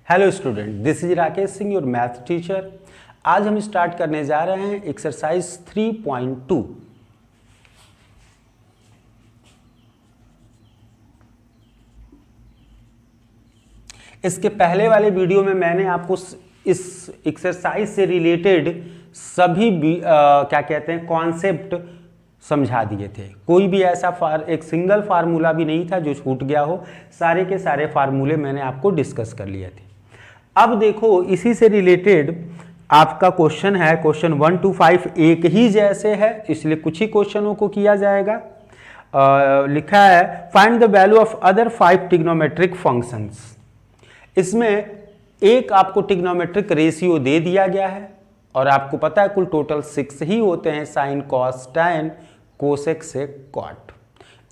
Hello student, this is Rakesh Singh, your math teacher. आज हम start करने जा रहे हैं एक्सरसाइज 3.2। इसके पहले वाले वीडियो में मैंने आपको इस एक्सरसाइज से रिलेटेड सभी क्या कहते हैं कॉन्सेप्ट समझा दिए थे। कोई भी ऐसा एक सिंगल फार्मूला भी नहीं था जो छूट गया हो। सारे के सारे फार्मूले मैंने आपको डिस्कस कर लिए थे। अब देखो, इसी से रिलेटेड आपका क्वेश्चन है, क्वेश्चन 1 to 5 एक ही जैसे है, इसलिए कुछ ही क्वेश्चनों को किया जाएगा। लिखा है find the value of other 5 trigonometric functions. इसमें एक आपको ट्रिग्नोमेट्रिक रेशियो दे दिया गया है और आपको पता है कुल टोटल 6 ही होते हैं, sine cos tan cosec sec cot.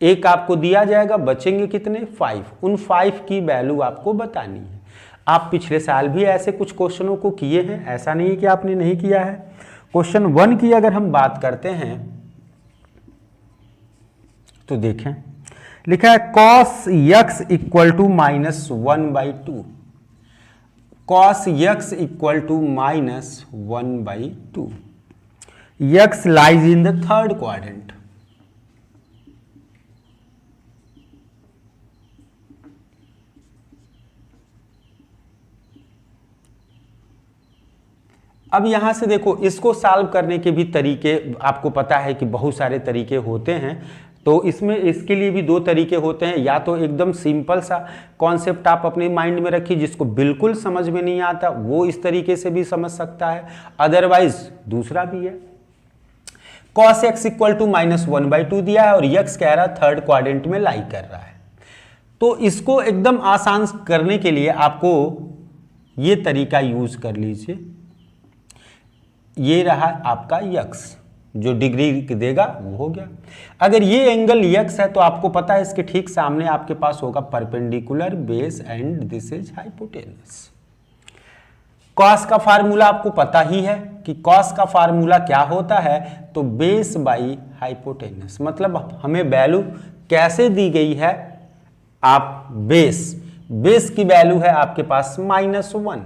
एक आपको दिया जाएगा, बचेंगे कितने 5। उन 5 की वैल्यू आपको बतानी है। आप पिछले साल भी ऐसे कुछ क्वेश्चनों को किए हैं, ऐसा नहीं है कि आपने नहीं किया है। क्वेश्चन 1 की अगर हम बात करते हैं तो देखें, लिखा है cos x equal to -1/2। Cos x equal to -1/2। X lies in the third quadrant. अब यहां से देखो, इसको सॉल्व करने के भी तरीके आपको पता है कि बहुत सारे तरीके होते हैं। तो इसमें इसके लिए भी 2 तरीके होते हैं। या तो एकदम सिंपल सा कॉन्सेप्ट आप अपने माइंड में रखिए, जिसको बिल्कुल समझ में नहीं आता वो इस तरीके से भी समझ सकता है। अदरवाइज दूसरा भी है, cos x इक्वल टू -1/2 दिया है और यक्स कह रहा है थर्ड क्वाड्रेंट में लाई कर रहा है। तो इसको एकदम आसान करने के लिए आपको ये तरीका यूज कर लीजिए। ये रहा आपका यक्स, जो डिग्री देगा वो हो गया। अगर ये एंगल यक्स है तो आपको पता है इसके ठीक सामने आपके पास होगा perpendicular base and this is hypotenuse. Cos का फार्मूला आपको पता ही है कि कॉस का फार्मूला क्या होता है, तो बेस बाई हाइपोटेनस। मतलब हमें वैल्यू कैसे दी गई है, आप बेस की वैल्यू है आपके पास -1,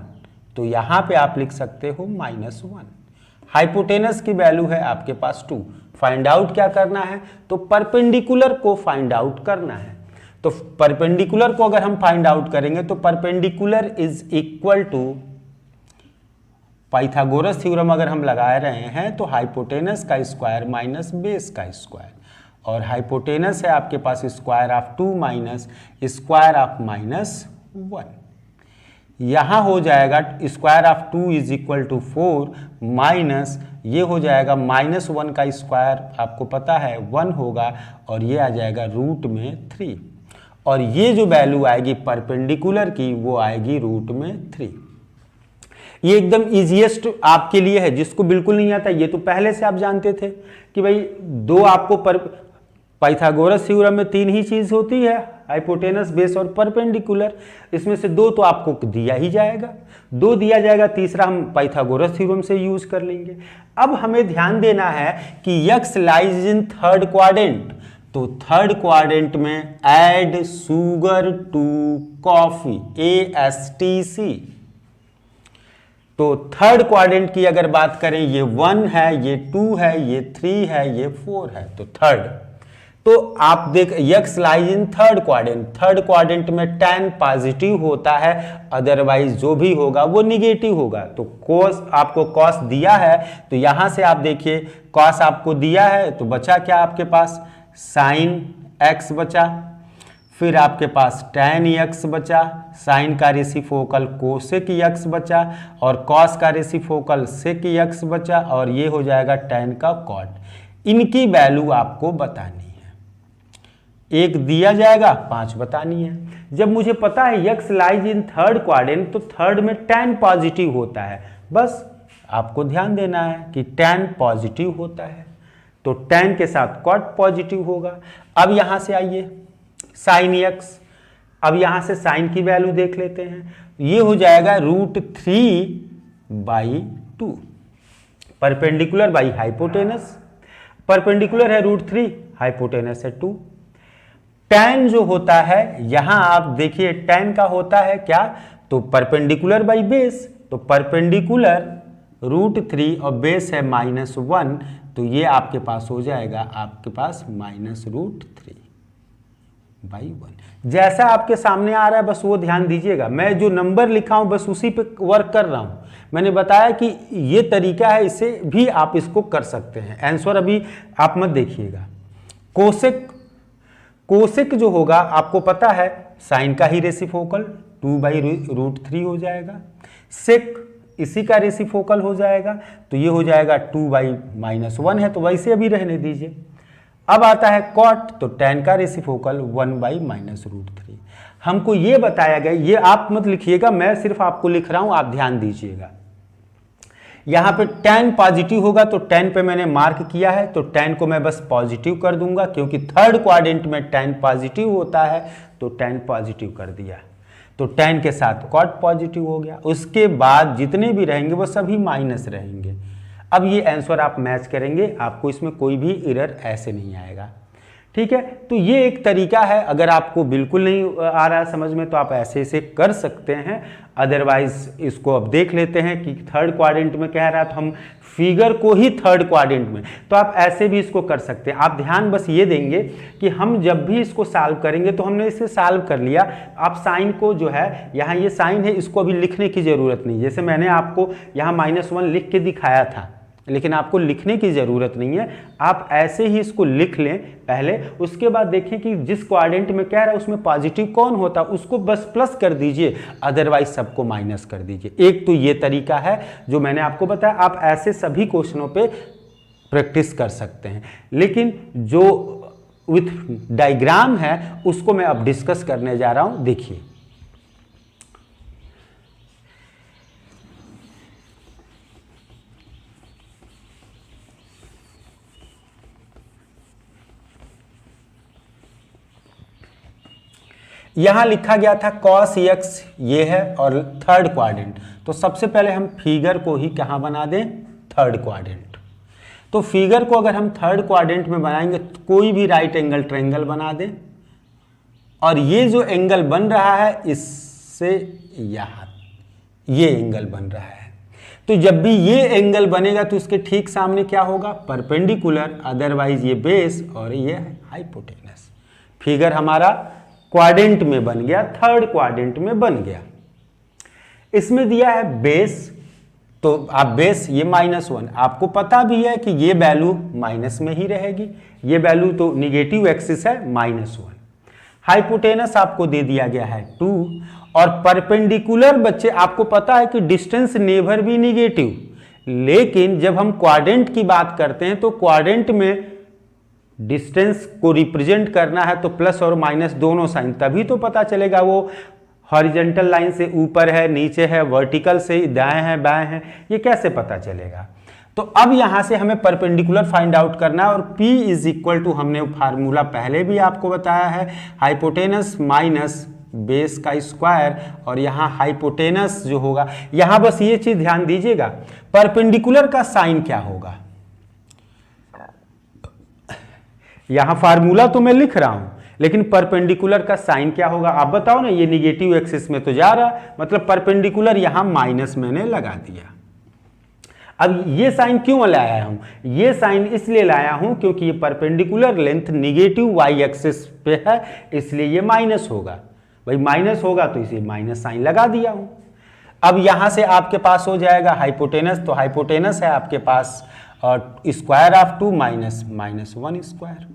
तो यहां पे आप लिख सकते हो -1। हाइपोटेनस की वैल्यू है आपके पास 2। फाइंड आउट क्या करना है, तो परपेंडिकुलर को फाइंड आउट करना है। तो परपेंडिकुलर को अगर हम फाइंड आउट करेंगे तो perpendicular is equal to Pythagoras theorem अगर हम लगा रहे हैं तो हाइपोटेनस का स्क्वायर माइनस बेस का स्क्वायर, और हाइपोटेनस है आपके पास square of 2 minus square of -1। यहां हो जाएगा square of 2 is equal to 4 minus ये हो जाएगा -1 का स्क्वायर आपको पता है 1 होगा, और ये आ जाएगा रूट में 3। और ये जो वैल्यू आएगी परपेंडिकुलर की वो आएगी रूट में 3। ये एकदम इजीएस्ट आपके लिए है। जिसको बिल्कुल नहीं आता, ये तो पहले से आप जानते थे कि भाई 2 आपको पाइथागोरस थ्योरम में 3 ही चीज होती है, हाइपोटेनस, बेस और परपेंडिकुलर। इसमें से 2 तो आपको दिया ही जाएगा, 2 दिया जाएगा, तीसरा हम पाइथागोरस थ्योरम से यूज कर लेंगे। अब हमें ध्यान देना है कि x lies in third quadrant, तो थर्ड क्वाड्रेंट में add sugar to coffee, ASTC। तो थर्ड क्वाड्रेंट की अगर बात करें, ये 1 है, ये 2 है, ये 3 है, ये 4 है, तो थर्ड। तो आप देख x lies in third quadrant. Third quadrant में tan पॉजिटिव होता है, अदरवाइज जो भी होगा वो निगेटिव होगा। तो cos आपको cos दिया है, तो यहां से आप देखिए cos आपको दिया है, तो बचा क्या आपके पास sin x बचा, फिर आपके पास tan x बचा, sin का रेसिप्रोकल कोसेक x बचा, और cos का रेसिप्रोकल सेक x बचा, और ये हो जाएगा tan का cot। इनकी वैल्यू आपको बतानी है। एक दिया जाएगा, 5 बतानी है। जब मुझे पता है x lies in third quadrant, तो थर्ड में tan पॉजिटिव होता है। बस आपको ध्यान देना है कि tan पॉजिटिव होता है, तो tan के साथ cot पॉजिटिव होगा। अब यहां से आइए sin x, अब यहां से sin की वैल्यू देख लेते हैं। ये हो जाएगा √3/2, परपेंडिकुलर बाई हाइपोटेनस। परपेंडिकुलर है √3, हाइपोटेनस है 2। tan जो होता है, यहां आप देखिए tan का होता है क्या, तो परपेंडिकुलर बाई बेस, तो परपेंडिकुलर √3 और बेस है -1, तो ये आपके पास हो जाएगा आपके पास -√3/1। जैसा आपके सामने आ रहा है बस वो ध्यान दीजिएगा, मैं जो नंबर लिखा हूं बस उसी पे वर्क कर रहा हूं। मैंने बताया कि ये तरीका है, इसे भी आप इसको कर सकते हैं। आंसर अभी आप मत देखिएगा। कोसेक जो होगा आपको पता है साइन का ही रेसिप्रोकल 2/√3 हो जाएगा। सेक इसी का रेसिप्रोकल हो जाएगा, तो ये हो जाएगा 2/-1 है, तो वैसे अभी रहने दीजिए। अब आता है कॉट, तो tan का रेसिप्रोकल 1/-√3। हमको ये बताया गया, ये आप मत लिखिएगा, मैं सिर्फ आपको लिख रहा हूं, आप ध्यान दीजिएगा। यहां पे tan पॉजिटिव होगा तो tan पे मैंने मार्क किया है, तो tan को मैं बस पॉजिटिव कर दूंगा, क्योंकि थर्ड क्वाड्रेंट में tan पॉजिटिव होता है, तो tan पॉजिटिव कर दिया, तो tan के साथ कॉट पॉजिटिव हो गया। उसके बाद जितने भी रहेंगे वो सभी माइनस रहेंगे। अब ये आंसर आप मैच करेंगे, आपको इसमें कोई भी एरर ऐसे नहीं आएगा। ठीक है, तो ये एक तरीका है। अगर आपको बिल्कुल नहीं आ रहा है समझ में तो आप ऐसे ऐसे कर सकते हैं, अदरवाइज इसको अब देख लेते हैं कि थर्ड क्वाड्रेंट में कह रहा है तो हम फिगर को ही थर्ड क्वाड्रेंट में, तो आप ऐसे भी इसको कर सकते हैं। आप ध्यान बस ये देंगे कि हम जब भी इसको सॉल्व करेंगे तो हमने इसे सॉल्व कर लिया, आप साइन को जो है यहाँ ये साइन है इसको अभी लिखने की ज़रूरत नहीं। जैसे मैंने आपको यहाँ -1 लिख के दिखाया था, लेकिन आपको लिखने की ज़रूरत नहीं है, आप ऐसे ही इसको लिख लें पहले। उसके बाद देखें कि जिस क्वाड्रेंट में कह रहा है उसमें पॉजिटिव कौन होता है, उसको बस प्लस कर दीजिए, अदरवाइज सबको माइनस कर दीजिए। एक तो ये तरीका है जो मैंने आपको बताया, आप ऐसे सभी क्वेश्चनों पे प्रैक्टिस कर सकते हैं। लेकिन जो विथ डायग्राम है उसको मैं अब डिस्कस करने जा रहा हूँ। देखिए यहां लिखा गया था cos x ये है और थर्ड क्वाड्रेंट, तो सबसे पहले हम फिगर को ही कहां बना दें, थर्ड क्वाड्रेंट। तो फिगर को अगर हम थर्ड क्वाड्रेंट में बनाएंगे तो कोई भी राइट एंगल ट्रायंगल बना दें, और ये जो एंगल बन रहा है इससे यहां ये एंगल बन रहा है, तो जब भी ये एंगल बनेगा तो इसके ठीक सामने क्या होगा, परपेंडिकुलर, अदरवाइज ये बेस और ये हाइपोटेनस। फिगर हमारा क्वाड्रेंट में बन गया, थर्ड क्वाड्रेंट में बन गया। इसमें दिया है बेस, तो आप बेस ये -1, आपको पता भी है कि ये वैल्यू माइनस में ही रहेगी, ये वैल्यू तो निगेटिव एक्सिस है -1। हाइपोटेनस आपको दे दिया गया है 2, और परपेंडिकुलर बच्चे आपको पता है कि डिस्टेंस नेवर भी निगेटिव, लेकिन जब हम क्वाड्रेंट की बात करते हैं तो क्वाड्रेंट में डिस्टेंस को रिप्रेजेंट करना है तो प्लस और माइनस दोनों साइन, तभी तो पता चलेगा वो हॉरिजॉन्टल लाइन से ऊपर है, नीचे है, वर्टिकल से दाएं है, बाएं है, ये कैसे पता चलेगा। तो अब यहां से हमें परपेंडिकुलर फाइंड आउट करना है, और P = हमने फार्मूला पहले भी आपको बताया है, हाइपोटेनस माइनस बेस का स्क्वायर, और यहाँ हाइपोटेनस जो होगा, यहाँ बस ये चीज ध्यान दीजिएगा, परपेंडिकुलर का साइन क्या होगा। यहां फार्मूला तो मैं लिख रहा हूं, लेकिन परपेंडिकुलर का साइन क्या होगा आप बताओ ना। ये निगेटिव एक्सिस में तो जा रहा, मतलब परपेंडिकुलर यहां माइनस मैंने लगा दिया। अब ये साइन क्यों लाया हूं, ये साइन इसलिए लाया हूं क्योंकि ये perpendicular length negative y axis पे है, इसलिए ये माइनस होगा। भाई माइनस होगा तो इसे माइनस साइन लगा दिया हूं। अब यहां से आपके पास हो जाएगा हाइपोटेनस, तो हाइपोटेनस है आपके पास और स्क्वायर ऑफ 2 माइनस -1 स्क्वायर।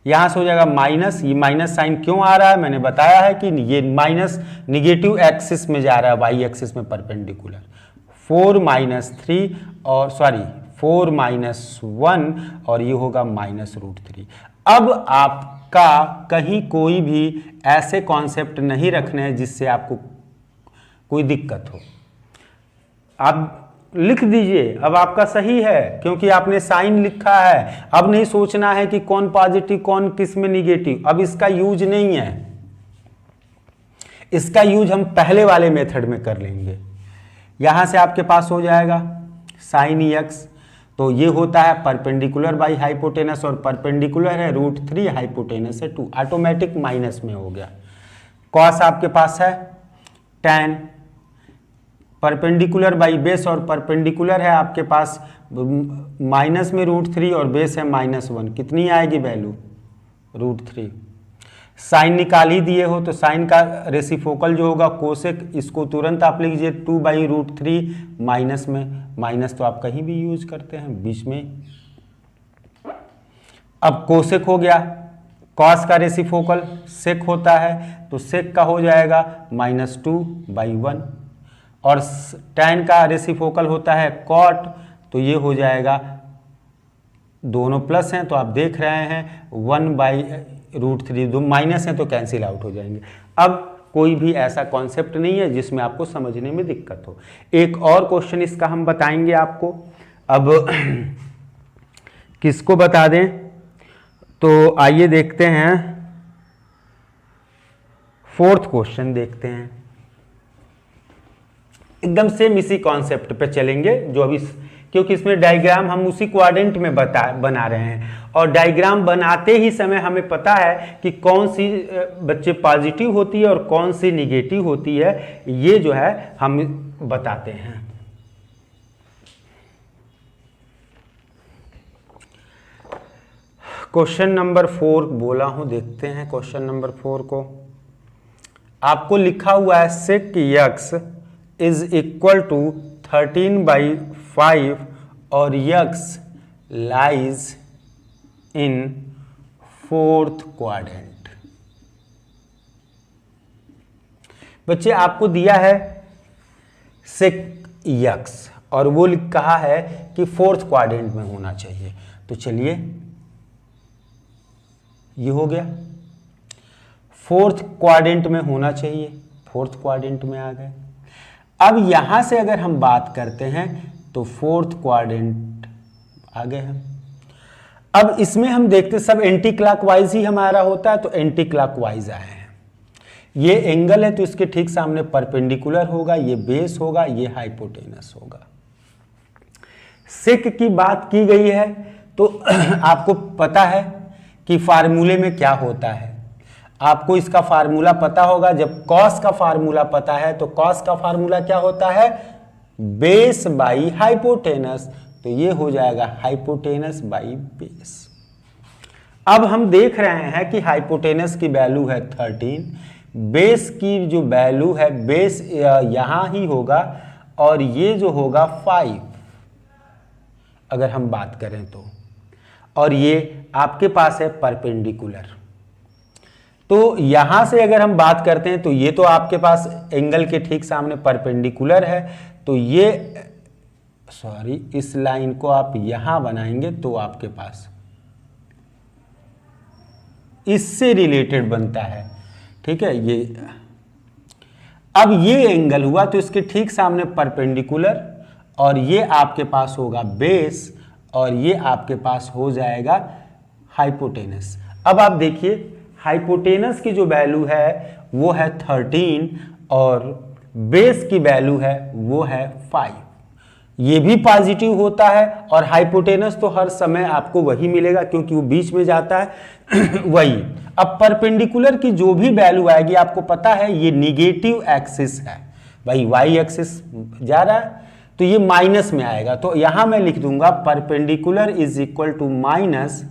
यहां से हो जाएगा माइनस, ये माइनस साइन क्यों आ रहा है मैंने बताया है कि ये माइनस निगेटिव एक्सिस में जा रहा है, वाई एक्सिस में परपेंडिकुलर। 4 - 3 और 4 - 1 और ये होगा -√3। अब आपका कहीं कोई भी ऐसे कॉन्सेप्ट नहीं रखने हैं जिससे आपको कोई दिक्कत हो, आप लिख दीजिए। अब आपका सही है क्योंकि आपने साइन लिखा है, अब नहीं सोचना है कि कौन पॉजिटिव कौन किस में निगेटिव, अब इसका यूज नहीं है, इसका यूज हम पहले वाले मेथड में कर लेंगे। यहां से आपके पास हो जाएगा साइन x, तो ये होता है परपेंडिकुलर बाई हाइपोटेनस, और परपेंडिकुलर है √3, हाइपोटेनस है 2, ऑटोमेटिक माइनस में हो गया। कॉस आपके पास है tan परपेंडिकुलर बाई बेस, और परपेंडिकुलर है आपके पास माइनस में √3 और बेस है -1, कितनी आएगी वैल्यू √3। साइन निकाल ही दिए हो तो साइन का रेसिप्रोकल जो होगा कोसेक, इसको तुरंत आप लिख लीजिए 2/√3 माइनस में, माइनस तो आप कहीं भी यूज करते हैं बीच में। अब कोसेक हो गया, कॉस का रेसिप्रोकल सेक होता है तो सेक का हो जाएगा -2/1, और टैन का रेसिप्रोकल होता है कॉट, तो ये हो जाएगा, दोनों प्लस हैं तो आप देख रहे हैं 1/√3, दो माइनस हैं तो कैंसिल आउट हो जाएंगे। अब कोई भी ऐसा कॉन्सेप्ट नहीं है जिसमें आपको समझने में दिक्कत हो। एक और क्वेश्चन इसका हम बताएंगे आपको। अब किसको बता दें, तो आइए देखते हैं, 4th क्वेश्चन देखते हैं। एकदम सेम इसी कॉन्सेप्ट पे चलेंगे जो अभी, क्योंकि इसमें डायग्राम हम उसी क्वाड्रेंट में बना रहे हैं, और डायग्राम बनाते ही समय हमें पता है कि कौन सी बच्चे पॉजिटिव होती है और कौन सी निगेटिव होती है, ये जो है हम बताते हैं। क्वेश्चन नंबर 4 बोला हूं, देखते हैं क्वेश्चन नंबर 4 को। आपको लिखा हुआ है सेक x इज इक्वल टू 13/5 और x लाइज इन 4th क्वाड्रेंट। बच्चे आपको दिया है सेक x और वो कहा है कि 4th क्वाड्रेंट में होना चाहिए, तो चलिए ये हो गया 4th क्वाड्रेंट में होना चाहिए, 4th क्वाड्रेंट में आ गए। अब यहां से अगर हम बात करते हैं तो 4th क्वाड्रेंट आ गए हम। अब इसमें हम देखते सब एंटी क्लॉकवाइज ही हमारा होता है, तो एंटी क्लॉकवाइज आए हैं। ये एंगल है तो इसके ठीक सामने परपेंडिकुलर होगा, ये बेस होगा, ये हाइपोटेनस होगा। सेक की बात की गई है तो आपको पता है कि फार्मूले में क्या होता है, आपको इसका फार्मूला पता होगा। जब कॉस का फार्मूला पता है तो कॉस का फार्मूला क्या होता है, बेस बाई हाइपोटेनस, तो ये हो जाएगा हाइपोटेनस बाई बेस। अब हम देख रहे हैं कि हाइपोटेनस की वैल्यू है 13, बेस की जो वैल्यू है, बेस यहां ही होगा और ये जो होगा 5 अगर हम बात करें तो, और ये आपके पास है परपेंडिकुलर। तो यहां से अगर हम बात करते हैं तो ये तो आपके पास एंगल के ठीक सामने परपेंडिकुलर है, तो ये सॉरी इस लाइन को आप यहां बनाएंगे तो आपके पास इससे रिलेटेड बनता है, ठीक है। ये अब ये एंगल हुआ तो इसके ठीक सामने परपेंडिकुलर, और ये आपके पास होगा बेस, और ये आपके पास हो जाएगा हाइपोटेनस। अब आप देखिए हाइपोटेनस की जो वैल्यू है वो है 13 और बेस की वैल्यू है वो है 5। ये भी पॉजिटिव होता है और हाइपोटेनस तो हर समय आपको वही मिलेगा क्योंकि वो बीच में जाता है वही। अब परपेंडिकुलर की जो भी वैल्यू आएगी आपको पता है ये निगेटिव एक्सिस है भाई, वाई एक्सिस जा रहा है तो ये माइनस में आएगा, तो यहां मैं लिख दूंगा perpendicular is equal to minus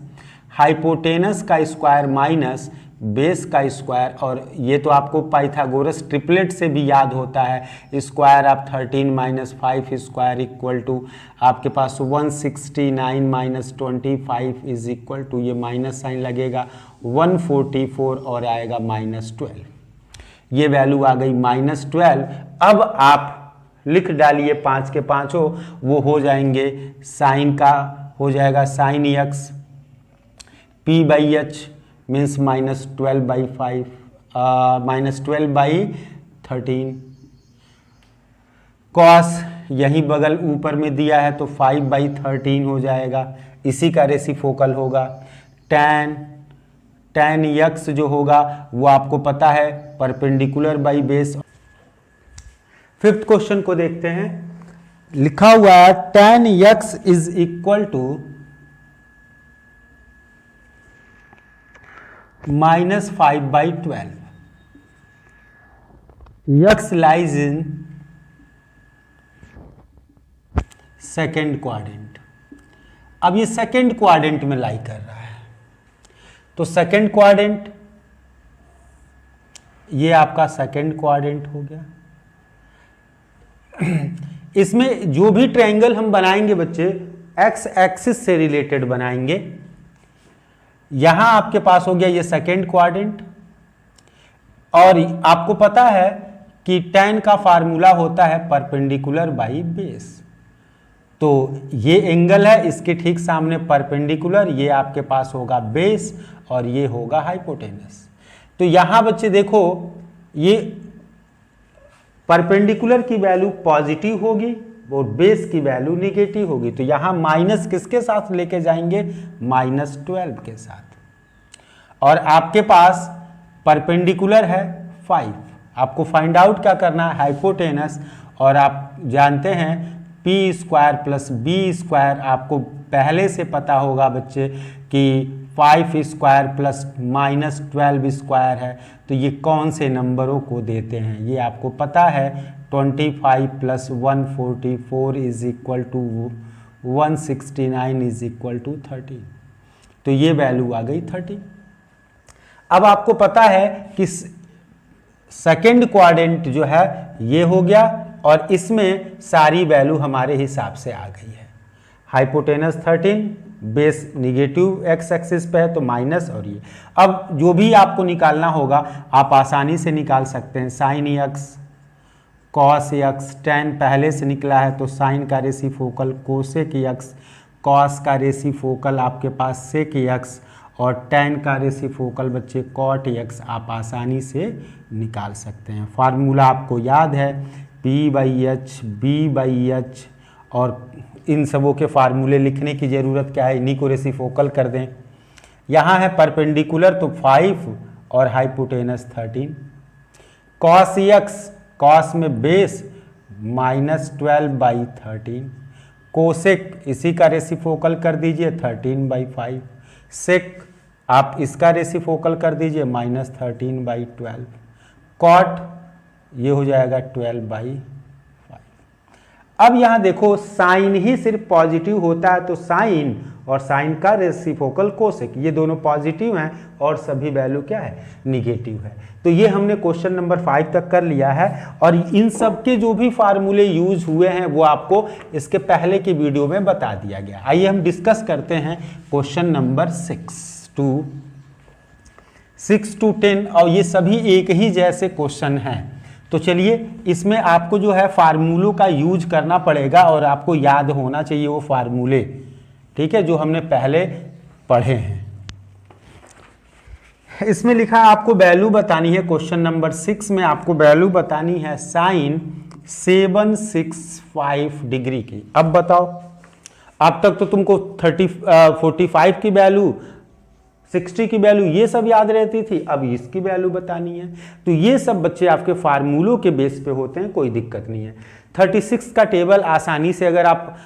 hypotenuse का स्क्वायर माइनस बेस का स्क्वायर, और ये तो आपको पाइथागोरस ट्रिपलेट से भी याद होता है, square of 13 minus 5 square equal to आपके पास 169 माइनस 25 इज इक्वल टू, ये माइनस साइन लगेगा 144 और आएगा -12। ये वैल्यू आ गई -12। अब आप लिख डालिए 5 के पांचों, वो हो जाएंगे साइन का हो जाएगा sine x p/h means -12/5 -12/13, cos यहीं बगल ऊपर में दिया है तो 5/13 हो जाएगा, इसी का रेसिप्रोकल होगा। tan x जो होगा वो आपको पता है perpendicular by base. 5th question को देखते हैं, लिखा हुआ है tan x is equal to -5/12। x lies in second quadrant. अब ये सेकेंड क्वाड्रेंट में लाई कर रहा है, तो सेकेंड क्वाड्रेंट ये आपका सेकेंड क्वाड्रेंट हो गया। इसमें जो भी ट्रायंगल हम बनाएंगे बच्चे एक्स एक्सिस से रिलेटेड बनाएंगे। यहां आपके पास हो गया ये सेकेंड क्वाड्रेंट, और आपको पता है कि tan का फार्मूला होता है परपेंडिकुलर बाई बेस। तो ये एंगल है, इसके ठीक सामने परपेंडिकुलर, ये आपके पास होगा बेस और ये होगा हाइपोटेनस। तो यहां बच्चे देखो ये परपेंडिकुलर की वैल्यू पॉजिटिव होगी और बेस की वैल्यू निगेटिव होगी। तो यहां माइनस किसके साथ लेके जाएंगे, -12 के साथ। और आपके पास परपेंडिकुलर है 5। आपको फाइंड आउट क्या करना है, हाइपोटेनस। और आप जानते हैं p square plus B square, आपको पहले से पता होगा बच्चे कि 5 स्क्वायर प्लस -12 स्क्वायर है। तो ये कौन से नंबरों को देते हैं ये आपको पता है। 25 plus 144 is equal to 169 is equal to 30। तो ये वैल्यू आ गई 30। अब आपको पता है कि सेकेंड क्वाड्रेंट जो है ये हो गया, और इसमें सारी वैल्यू हमारे हिसाब से आ गई है। Hypotenuse 13, base negative x axis पे है तो माइनस, और ये अब जो भी आपको निकालना होगा आप आसानी से निकाल सकते हैं। Sine x, cos x, tan पहले से निकला है तो साइन का रेसिप्रोकल कोसेक एक्स, कॉस का रेसिप्रोकल आपके पास सेक एक्स, और tan का रेसिप्रोकल बच्चे कॉट एक्स आप आसानी से निकाल सकते हैं। फार्मूला आपको याद है P/H, B/H, और इन सबों के फार्मूले लिखने की ज़रूरत क्या है, इन्हीं को रेसिप्रोकल कर दें। यहाँ है परपेंडिकुलर तो 5 और हाइपोटेनस 13। कॉस एक्स, कॉस में बेस -12/13, कोसेक इसी का रेसिप्रोकल कर दीजिए 13/5, सेक आप इसका रेसिप्रोकल कर दीजिए -13/12, कॉट ये हो जाएगा 12/5। अब यहाँ देखो साइन ही सिर्फ पॉजिटिव होता है, तो साइन और साइन का रेसिप्रोकल कोसेक ये दोनों पॉजिटिव हैं और सभी वैल्यू क्या है, निगेटिव है। तो ये हमने क्वेश्चन नंबर 5 तक कर लिया है, और इन सब के जो भी फार्मूले यूज हुए हैं वो आपको इसके पहले की वीडियो में बता दिया गया। आइए हम डिस्कस करते हैं क्वेश्चन नंबर 6 to 10, और ये सभी एक ही जैसे क्वेश्चन हैं। तो चलिए इसमें आपको जो है फार्मूलों का यूज करना पड़ेगा, और आपको याद होना चाहिए वो फार्मूले, ठीक है, जो हमने पहले पढ़े हैं। इसमें लिखा है आपको वैल्यू बतानी है, क्वेश्चन नंबर 6 में आपको वैल्यू बतानी है साइन 765 डिग्री की। अब बताओ, अब तक तो तुमको 45 की वैल्यू, 60 की वैल्यू ये सब याद रहती थी, अब इसकी वैल्यू बतानी है। तो ये सब बच्चे आपके फार्मूलों के बेस पे होते हैं, कोई दिक्कत नहीं है। 36 का टेबल आसानी से अगर आप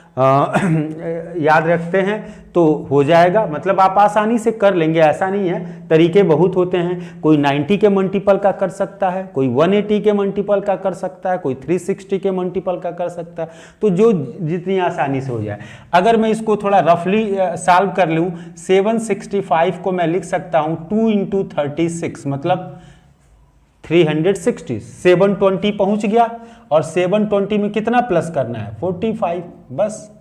याद रखते हैं तो हो जाएगा, मतलब आप आसानी से कर लेंगे, ऐसा नहीं है, तरीके बहुत होते हैं। कोई 90 के मल्टीपल का कर सकता है, कोई 180 के मल्टीपल का कर सकता है, कोई 360 के मल्टीपल का कर सकता है, तो जो जितनी आसानी से हो जाए। अगर मैं इसको थोड़ा रफली सॉल्व कर लूँ, 765 को मैं लिख सकता हूँ 2 × 36 मतलब 360, 720 पहुंच गया, और 720 में कितना प्लस करना है, 45, बस।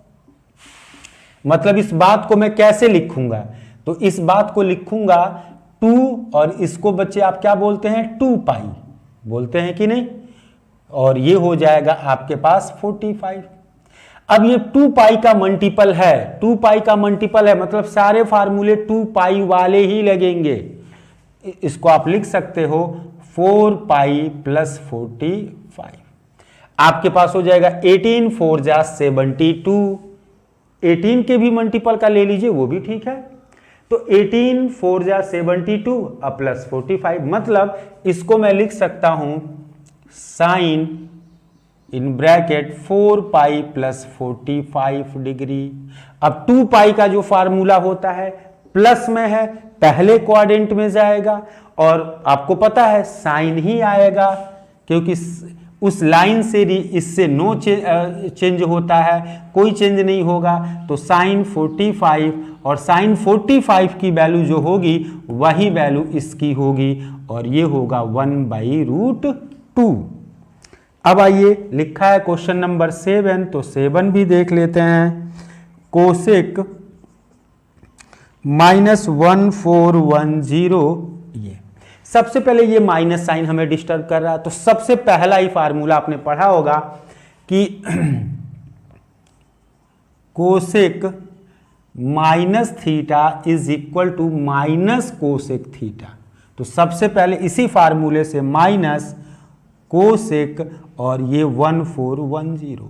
मतलब इस बात को मैं कैसे लिखूंगा, तो इस बात को लिखूंगा 2, और इसको बच्चे आप क्या बोलते हैं, 2π बोलते हैं कि नहीं, और ये हो जाएगा आपके पास 45। अब ये 2π का मल्टीपल है, 2π का मल्टीपल है, मतलब सारे फार्मूले 2π वाले ही लगेंगे। इसको आप लिख सकते हो 4π + 45। आपके पास हो जाएगा 18 4 जा 72, 18 के भी मल्टीपल का ले लीजिए वो भी ठीक है। तो 18 4 जा 72 और प्लस 45, मतलब इसको मैं लिख सकता हूं साइन इन ब्रैकेट 4π + 45 डिग्री। अब 2π का जो फार्मूला होता है प्लस में है, पहले क्वाड्रेंट में जाएगा, और आपको पता है साइन ही आएगा, क्योंकि उस लाइन से इससे नो चेंज होता है, कोई चेंज नहीं होगा। तो साइन 45 और साइन 45 की वैल्यू जो होगी वही वैल्यू इसकी होगी और ये होगा 1/√2। अब आइए लिखा है क्वेश्चन नंबर 7, तो 7 भी देख लेते हैं। कोसेक -1410, ये सबसे पहले ये माइनस साइन हमें डिस्टर्ब कर रहा है, तो सबसे पहला ही फार्मूला आपने पढ़ा होगा कि cosec minus theta is equal to minus cosec theta. तो सबसे पहले इसी फार्मूले से माइनस कोसेक और ये 1410।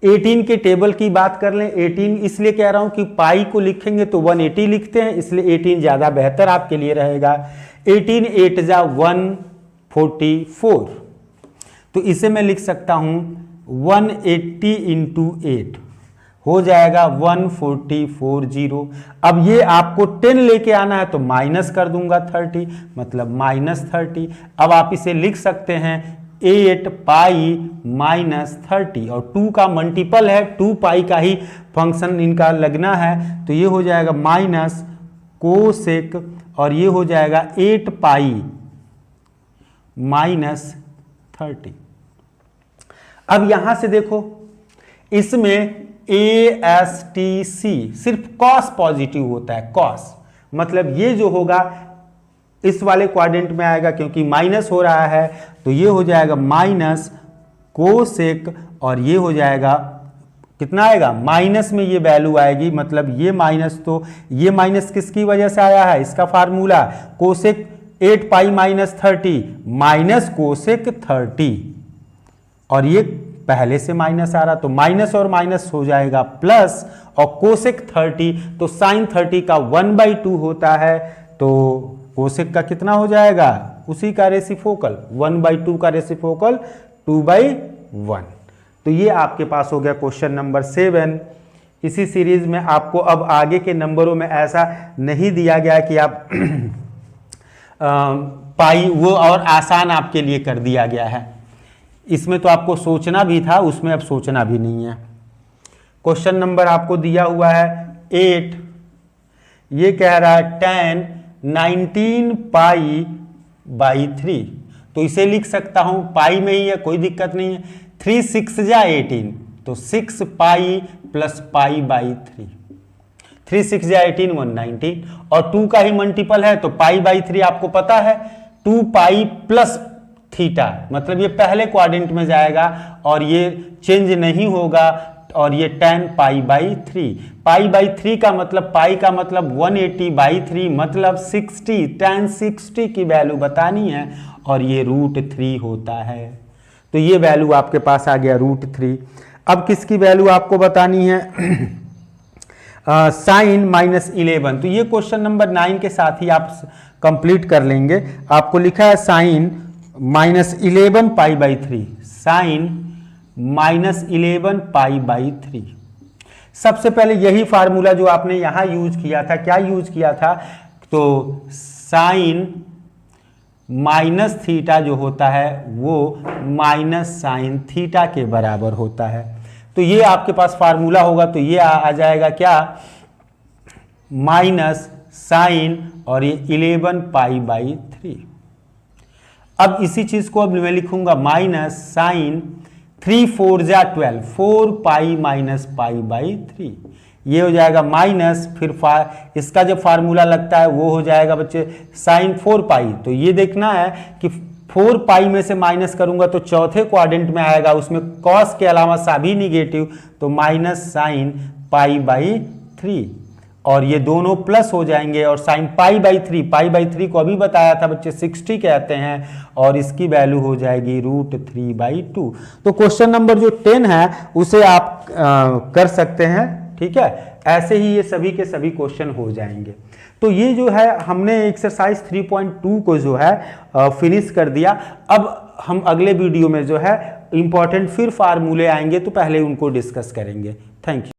18 के टेबल की बात कर लें। 18 इसलिए कह रहा हूं कि पाई को लिखेंगे तो 180 लिखते हैं, इसलिए 18 ज्यादा बेहतर आपके लिए रहेगा। 18 8 जा 144, तो इसे मैं लिख सकता हूं 180 इंटू 8 हो जाएगा 1440। अब ये आपको 10 लेके आना है तो माइनस कर दूंगा 30, मतलब -30। अब आप इसे लिख सकते हैं 8 पाई माइनस 30 और 2 का मल्टीपल है, 2 पाई का ही फंक्शन इनका लगना है, तो ये हो जाएगा माइनस कोसेक और ये हो जाएगा 8 पाई माइनस 30। अब यहां से देखो, इसमें ASTC सिर्फ कॉस पॉजिटिव होता है, कॉस मतलब ये जो होगा इस वाले क्वाड्रेंट में आएगा क्योंकि माइनस हो रहा है, तो ये हो जाएगा माइनस कोसेक और ये हो जाएगा कितना आएगा, माइनस में ये वैल्यू आएगी, मतलब ये माइनस, तो ये माइनस किसकी वजह से आया है, इसका formula cosec 8 pi minus 30 minus cosec 30 और ये पहले से माइनस आ रहा, तो माइनस और माइनस हो जाएगा प्लस और कोसेक 30, तो साइन 30 का 1/2 होता है, तो कोसेक का कितना हो जाएगा, उसी का रेसिप्रोकल 1/2 का रेसिप्रोकल 2/1। तो ये आपके पास हो गया क्वेश्चन नंबर 7। इसी सीरीज में आपको अब आगे के नंबरों में ऐसा नहीं दिया गया कि आप पाई, वो और आसान आपके लिए कर दिया गया है। इसमें तो आपको सोचना भी था, उसमें अब सोचना भी नहीं है। क्वेश्चन नंबर आपको दिया हुआ है 8, ये कह रहा है tan 19 पाई बाई 3, तो इसे लिख सकता हूं पाई में ही है, कोई दिक्कत नहीं है। 3 6 जा 18, तो 6 पाई प्लस पाई बाई 3, 3 6 जा 18 119 और 2 का ही मल्टीपल है, तो पाई बाई 3 आपको पता है 2 पाई प्लस थीटा, मतलब ये पहले क्वाड्रेंट में जाएगा और ये चेंज नहीं होगा, और ये tan pi by 3, pi by 3 का मतलब, पाई का मतलब 180/3 मतलब 60, tan 60 की वैल्यू बतानी है और ये √3 होता है, तो ये वैल्यू आपके पास आ गया √3। अब किसकी वैल्यू आपको बतानी है, साइन -11, तो ये क्वेश्चन नंबर 9 के साथ ही आप कंप्लीट कर लेंगे। आपको लिखा है sine -11 pi by 3, sine -11 pi by 3। सबसे पहले यही फार्मूला जो आपने यहां यूज किया था, क्या यूज किया था, तो साइन माइनस थीटा जो होता है वो माइनस साइन थीटा के बराबर होता है, तो ये आपके पास फार्मूला होगा, तो ये आ जाएगा क्या, माइनस साइन और ये 11 पाई बाई 3। अब इसी चीज को अब मैं लिखूंगा माइनस साइन 3 4 जा 12, 4 पाई माइनस पाई बाई 3, ये हो जाएगा माइनस, फिर इसका जब फार्मूला लगता है वो हो जाएगा बच्चे साइन 4 पाई, तो ये देखना है कि 4 पाई में से माइनस करूंगा तो चौथे क्वाड्रेंट में आएगा, उसमें कॉस के अलावा सभी निगेटिव, तो माइनस साइन पाई बाई 3 और ये दोनों प्लस हो जाएंगे, और साइन पाई बाई 3 को अभी बताया था बच्चे 60 कहते हैं, और इसकी वैल्यू हो जाएगी √3/2। तो क्वेश्चन नंबर जो 10 है उसे आप कर सकते हैं, ठीक है, ऐसे ही ये सभी के सभी क्वेश्चन हो जाएंगे। तो ये जो है हमने एक्सरसाइज 3.2 को जो है फिनिश कर दिया। अब हम अगले वीडियो में जो है इंपॉर्टेंट फिर फार्मूले आएंगे, तो पहले उनको डिस्कस करेंगे। Thank you.